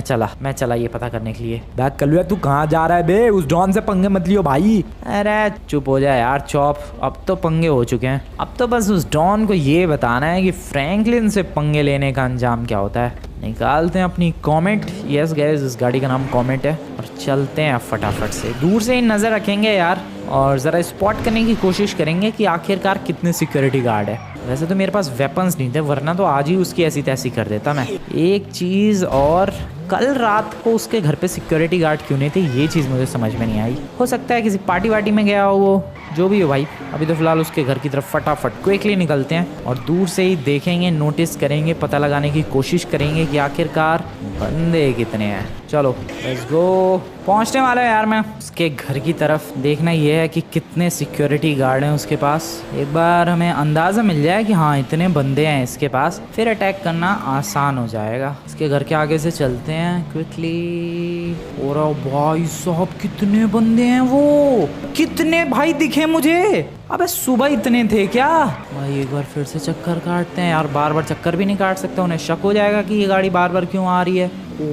चला ये पता करने के लिए। बैग कलुआ तू कहाँ जा रहा है बे? उस डॉन से पंगे मत लियो भाई। अरे चुप हो जाए यार चौप, अब तो पंगे हो चुके हैं। अब तो बस उस डॉन को ये बताना है कि फ्रैंकलिन से पंगे लेने का अंजाम क्या होता है। निकालते हैं अपनी कॉमेट। यस गाइस, इस गाड़ी का नाम कॉमेट है, और चलते हैं फटाफट से। दूर से ही नज़र रखेंगे यार, और ज़रा स्पॉट करने की कोशिश करेंगे कि आखिरकार कितने सिक्योरिटी गार्ड है। वैसे तो मेरे पास वेपन्स नहीं थे, वरना तो आज ही उसकी ऐसी तैसी कर देता मैं। एक चीज़ और, कल रात को उसके घर पे सिक्योरिटी गार्ड क्यों नहीं थे, ये चीज़ मुझे समझ में नहीं आई। हो सकता है किसी पार्टी वार्टी में गया हो वो, जो भी हो भाई। अभी तो फिलहाल उसके घर की तरफ फटाफट क्विकली निकलते हैं, और दूर से ही देखेंगे, नोटिस करेंगे, पता लगाने की कोशिश करेंगे कि आखिरकार बंदे कितने हैं। चलो लेट्स गो। पहुंचने वाला है यार मैं उसके घर की तरफ। देखना ये है कि कितने सिक्योरिटी गार्ड हैं उसके पास। एक बार हमें अंदाज़ा मिल जाए कि हाँ इतने बंदे हैं इसके पास, फिर अटैक करना आसान हो जाएगा। इसके घर के आगे से चलते हैं क्विकली। और भाई साहब कितने बंदे हैं वो, कितने भाई दिखे मुझे। अबे सुबह इतने थे क्या भाई? एक बार फिर से चक्कर काटते हैं यार, बार बार चक्कर भी नहीं काट सकते, उन्हें शक हो जाएगा कि ये गाड़ी बार बार क्यों आ रही है। ओ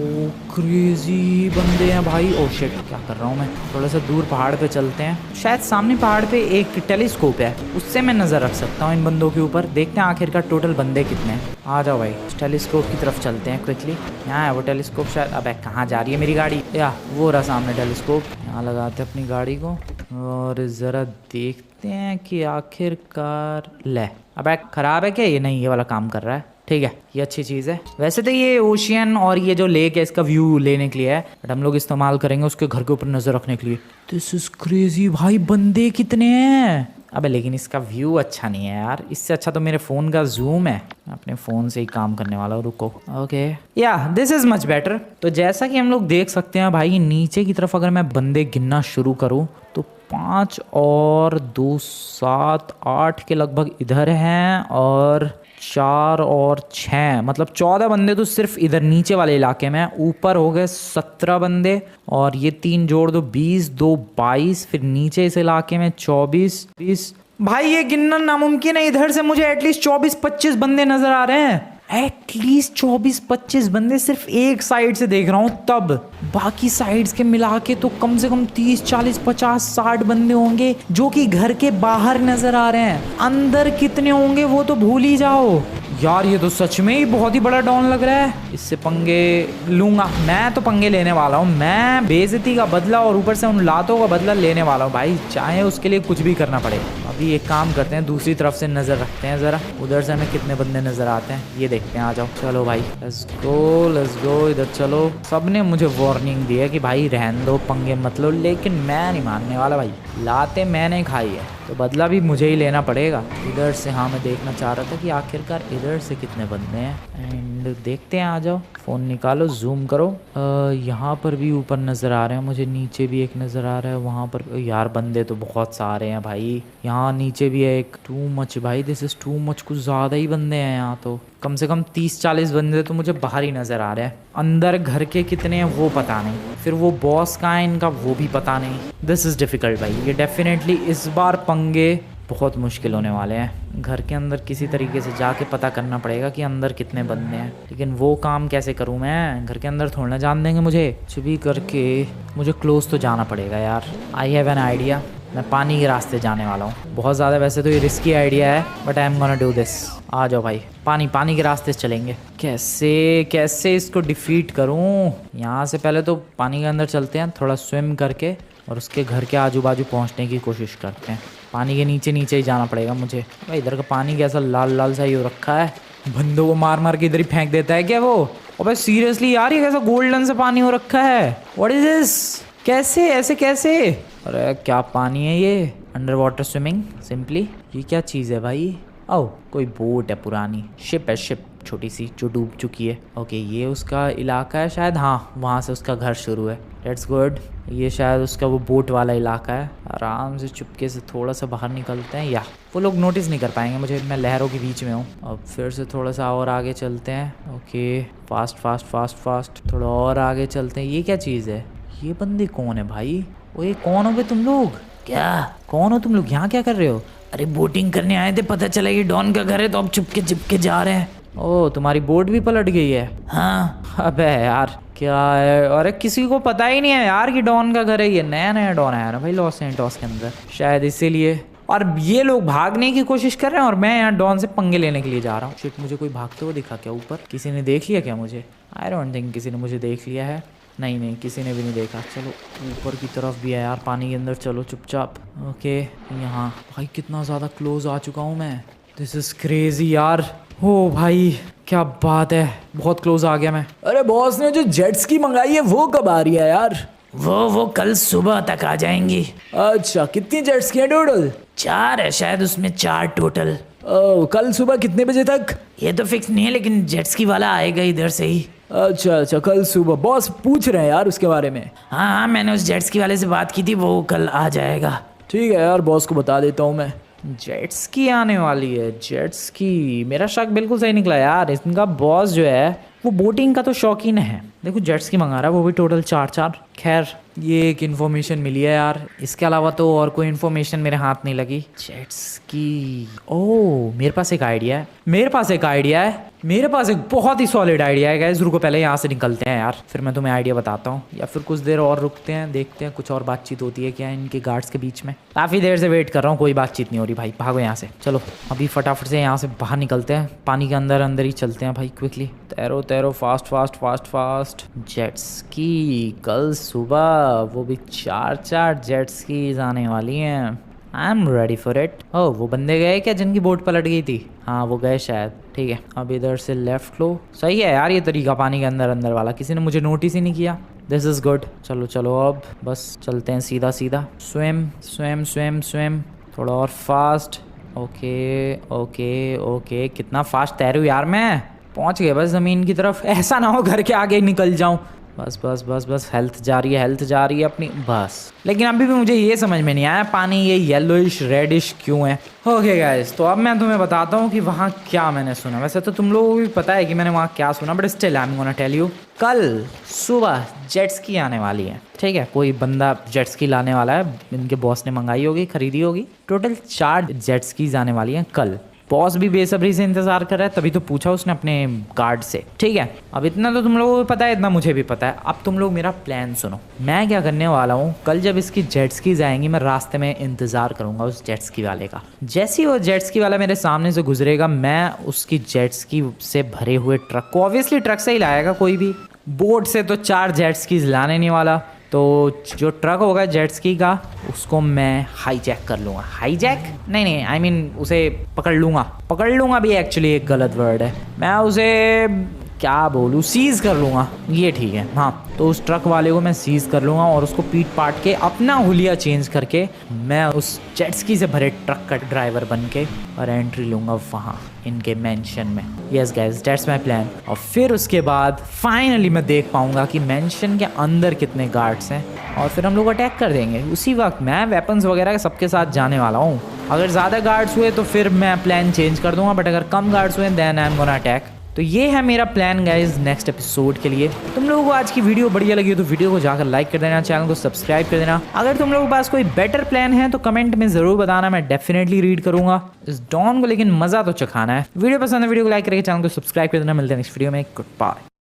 क्रेजी बंदे हैं भाई। ओ शिट, क्या कर रहा हूँ मैं। थोड़ा सा दूर पहाड़ पे चलते हैं, शायद सामने पहाड़ पे एक टेलीस्कोप है, उससे मैं नज़र रख सकता हूँ इन बंदों के ऊपर। देखते हैं आखिरकार टोटल बंदे कितने हैं। आ जाओ भाई, टेलीस्कोप की तरफ चलते हैं क्विकली। यहाँ है वो टेलीस्कोप शायद। अबे कहाँ जा रही है मेरी गाड़ी? या वो रहा सामने टेलीस्कोप। यहाँ लगाते हैं अपनी गाड़ी को और ज़रा देखते हैं कि आखिरकार ले। अबे ख़राब है क्या ये? नहीं, ये वाला काम कर रहा है। ठीक है, ये अच्छी चीज़ है। वैसे तो ये ओशियन और ये जो लेक है इसका व्यू लेने के लिए है, बट हम लोग इस्तेमाल करेंगे उसके घर के ऊपर नज़र रखने के लिए। दिस इज़ क्रेजी भाई, बंदे कितने हैं। अबे लेकिन इसका व्यू अच्छा नहीं है यार, इससे अच्छा तो मेरे फ़ोन का जूम है। अपने फ़ोन से ही काम करने वाला हूँ, रुको। ओके या दिस इज़ मच बेटर। तो जैसा कि हम लोग देख सकते हैं भाई, नीचे की तरफ अगर मैं बंदे गिनना शुरू करूँ तो 5 और 2 7 8 के लगभग इधर हैं और 4 और 6 मतलब 14 बंदे तो सिर्फ इधर नीचे वाले इलाके में। ऊपर हो गए 17 बंदे और ये 3 जोड़ दो 20, 2 22, फिर नीचे इस इलाके में 24 20। भाई ये गिनना नामुमकिन है। इधर से मुझे एटलीस्ट 24-25 बंदे नजर आ रहे हैं। एटलीस्ट 24-25 बंदे सिर्फ एक साइड से देख रहा हूँ, तब बाकी साइड्स के मिला के तो कम से कम 30 40 50 60 बंदे होंगे जो कि घर के बाहर नजर आ रहे हैं। अंदर कितने होंगे वो तो भूल ही जाओ यार। ये तो सच में ही बहुत ही बड़ा डॉन लग रहा है। इससे पंगे लूंगा मैं, तो पंगे लेने वाला हूँ मैं। बेइज्जती का बदला और ऊपर से उन लातों का बदला लेने वाला हूँ भाई, चाहे उसके लिए कुछ भी करना पड़े। अभी एक काम करते हैं, दूसरी तरफ से नजर रखते हैं जरा, उधर से हमें कितने बंदे नजर आते हैं ये देखते हैं। आ जाओ, चलो भाई, लेट्स गो इधर चलो। सबने मुझे वार्निंग दी है कि भाई रहने दो, पंगे मत लो, लेकिन मैं नहीं मानने वाला भाई। लाते मैंने खाई है तो बदला भी मुझे ही लेना पड़ेगा। इधर से हाँ, मैं देखना चाह रहा था कि आखिरकार इधर से कितने बंदे हैं एंड देखते हैं। आ जाओ, फ़ोन निकालो, जूम करो। यहाँ पर भी ऊपर नज़र आ रहे हैं मुझे, नीचे भी एक नज़र आ रहा है। वहाँ पर यार बंदे तो बहुत सारे हैं भाई। यहाँ नीचे भी है एक। टू मच भाई, दिस इज़ टू मच। कुछ ज़्यादा ही बंदे हैं यहाँ तो। कम से कम 30-40 बंदे तो मुझे बाहर ही नज़र आ रहे हैं। अंदर घर के कितने हैं वो पता नहीं, फिर वो बॉस कहाँ है इनका वो भी पता नहीं। दिस इज़ डिफ़िकल्ट भाई, ये डेफिनेटली इस बार पंगे बहुत मुश्किल होने वाले हैं। घर के अंदर किसी तरीके से जाके पता करना पड़ेगा कि अंदर कितने बंदे हैं, लेकिन वो काम कैसे करूं मैं? घर के अंदर थोड़ा ना जान देंगे मुझे। कुछ भी करके मुझे क्लोज तो जाना पड़ेगा यार। आई हैव एन आइडिया, मैं पानी के रास्ते जाने वाला हूँ। बहुत ज़्यादा वैसे तो ये रिस्की आइडिया है, but I am gonna do this. आ जाओ भाई, पानी के रास्ते से चलेंगे। कैसे इसको डिफीट करूँ? यहाँ से पहले तो पानी के अंदर चलते हैं, थोड़ा स्विम करके, और उसके घर के आजू बाजू पहुँचने की कोशिश करते हैं। पानी के नीचे ही जाना पड़ेगा मुझे। भाई इधर का पानी कैसा लाल सा ही हो रखा है। बंदों को मार के इधर ही फेंक देता है क्या वो? अबे सीरियसली यार, ये कैसा गोल्डन सा पानी हो रखा है? What is this? कैसे ऐसे कैसे? अरे क्या पानी है ये? Under water swimming simply. ये क्या चीज़ है भाई? ओह, कोई बोट है पुरानी, शिप है, शिप छोटी सी जो डूब चुकी है। ओके, ये उसका इलाका है शायद। हाँ, वहाँ से उसका घर शुरू है। That's good. ये शायद उसका वो बोट वाला इलाका है। आराम से चुपके से थोड़ा सा बाहर निकलते हैं, या वो लोग नोटिस नहीं कर पाएंगे मुझे, मैं लहरों के बीच में हूँ। अब फिर से थोड़ा सा और आगे चलते हैं। ओके, फास्ट थोड़ा और आगे चलते हैं। ये क्या चीज़ है? ये बंदे कौन है भाई? ओए कौन हो बे तुम लोग? क्या? कौन हो तुम लोग? यहाँ क्या कर रहे हो? अरे बोटिंग करने आए थे, पता चला ये डॉन का घर है तो अब चुपके जा रहे हैं। ओह, तुम्हारी बोट भी पलट गई है? हाँ। अबे यार क्या है? अरे किसी को पता ही नहीं है यार कि डॉन का घर है। ये नया डॉन आया ना भाई लॉस एंटोस के अंदर, शायद इसीलिए। और ये लोग भागने की कोशिश कर रहे हैं और मैं यहाँ डॉन से पंगे लेने के लिए जा रहा हूँ। शिट, मुझे कोई भागते हुए दिखा क्या ऊपर? किसी ने देख लिया क्या मुझे? आई डोंट थिंक किसी ने मुझे देख लिया है। नहीं, किसी ने भी नहीं देखा। चलो ऊपर की तरफ भी है यार, पानी के अंदर चलो चुपचाप। ओके, यहाँ भाई कितना ज़्यादा क्लोज आ चुका हूँ मैं। दिस इज़ क्रेजी यार। हो भाई क्या बात है, बहुत क्लोज आ गया मैं। अरे बॉस ने जो जेट स्की मंगाई है वो कब आ रही है यार? वो कल सुबह तक आ जाएंगी। अच्छा, कितनी जेट स्की है टोटल? 4 है शायद, उसमें 4 टोटल। कल सुबह कितने बजे तक? ये तो फिक्स नहीं है, लेकिन जेट स्की वाला आएगा इधर से ही। अच्छा, कल सुबह बॉस पूछ रहे हैं यार उसके बारे में। हाँ, मैंने उस जेट स्की वाले से बात की थी, वो कल आ जाएगा। ठीक है यार, बॉस को बता देता हूँ मैं। जेट्स की आने वाली है, जेट्स की। मेरा शक बिल्कुल सही निकला यार। इनका बॉस जो है वो बोटिंग का तो शौकीन है। देखो जेट्स की मंगा रहा है, वो भी टोटल 4। खैर, ये एक इन्फॉर्मेशन मिली है यार, इसके अलावा तो और कोई इन्फॉर्मेशन मेरे हाथ नहीं लगी। जेट्स की। ओह, मेरे पास एक आइडिया है। मेरे पास एक बहुत ही सॉलिड आइडिया है गाइस, रुको पहले यहाँ से निकलते हैं यार, फिर मैं तुम्हें आइडिया बताता हूँ, या फिर कुछ देर और रुकते हैं, देखते हैं कुछ और बातचीत होती है क्या इनके गार्ड्स के बीच में। काफ़ी देर से वेट कर रहा हूँ, कोई बातचीत नहीं हो रही भाई, भागो यहाँ से। चलो अभी फटाफट से यहाँ से बाहर निकलते हैं, पानी के अंदर अंदर ही चलते हैं भाई, क्विकली तैरो तैरो, fast fast fast fast. Jets की कल सुबह वो भी 4 जेट्स की आने वाली हैं। I am ready for it. ओह वो बंदे गए क्या जिनकी बोट पलट गई थी? हाँ वो गए शायद। ठीक है अब इधर से लेफ्ट लो। सही है यार ये तरीका पानी के अंदर अंदर वाला, किसी ने मुझे नोटिस ही नहीं किया। This is good. चलो चलो अब बस चलते हैं सीधा सीधा। स्विम स्विम स्विम स्विम, थोड़ा और फास्ट। ओके ओके ओके, कितना फास्ट तैरूँ यार मैं। पहुँच गए बस ज़मीन की तरफ, ऐसा ना हो घर के आगे निकल जाऊँ। बस बस बस बस, हेल्थ जा रही है अपनी बस। लेकिन अभी भी मुझे ये समझ में नहीं आया पानी ये येलोइश रेडिश क्यों है। ओके गाइस, तो अब मैं तुम्हें बताता हूँ कि वहाँ क्या मैंने सुना। वैसे तो तुम लोगों को भी पता है कि मैंने वहाँ क्या सुना, but still I am gonna tell you. कल सुबह जेट्स की आने वाली है, ठीक है। कोई बंदा जेट्स की लाने वाला है, इनके बॉस ने मंगाई होगी, खरीदी होगी। टोटल 4 जेट्स की आने वाली हैं कल। बॉस भी बेसब्री से इंतजार कर रहा है, तभी तो पूछा उसने अपने गार्ड से, ठीक है। अब इतना तो तुम लोगों को पता है, इतना मुझे भी पता है। अब तुम लोग मेरा प्लान सुनो। मैं क्या करने वाला हूँ, कल जब इसकी जेट स्कीज आएंगी, मैं रास्ते में इंतजार करूंगा उस जेट स्की वाले का। जैसे ही वो जेट स्की वाला मेरे सामने से गुजरेगा, मैं उसकी जेट स्की से भरे हुए ट्रक को, ऑब्वियसली ट्रक से ही लाएगा कोई भी, बोट से तो 4 जेट स्कीज लाने नहीं वाला, तो जो ट्रक होगा जेट स्की का उसको मैं हाईजैक कर लूँगा। हाईजैक नहीं आई मीन उसे पकड़ लूँगा भी एक्चुअली एक गलत वर्ड है। मैं उसे क्या बोलूँ, सीज़ कर लूँगा, ये ठीक है। हाँ तो उस ट्रक वाले को मैं सीज़ कर लूँगा और उसको पीट पाट के अपना हुलिया चेंज करके मैं उस जेट स्की से भरे ट्रक का ड्राइवर बन के और एंट्री लूँगा वहाँ इनके मेंशन में। Yes guys that's my plan. और फिर उसके बाद फाइनली मैं देख पाऊँगा कि मेंशन के अंदर कितने गार्ड्स हैं और फिर हम लोग अटैक कर देंगे। उसी वक्त मैं वेपन्स वगैरह सबके साथ जाने वाला हूँ। अगर ज़्यादा गार्ड्स हुए तो फिर मैं प्लान चेंज कर दूँगा, बट अगर कम गार्ड्स हुए then I am gonna attack. तो ये है मेरा प्लान गाइज नेक्स्ट एपिसोड के लिए। तुम लोगों को आज की वीडियो बढ़िया लगी हो तो वीडियो को जाकर लाइक कर देना, चैनल को सब्सक्राइब कर देना। अगर तुम लोगों के पास कोई बेटर प्लान है तो कमेंट में ज़रूर बताना, मैं डेफिनेटली रीड करूंगा। इस डॉन को लेकिन मज़ा तो चखाना है। वीडियो पसंद है वीडियो को लाइक करके चैनल को सब्सक्राइब कर देना। मिलते हैं नेक्स्ट वीडियो में। Good bye.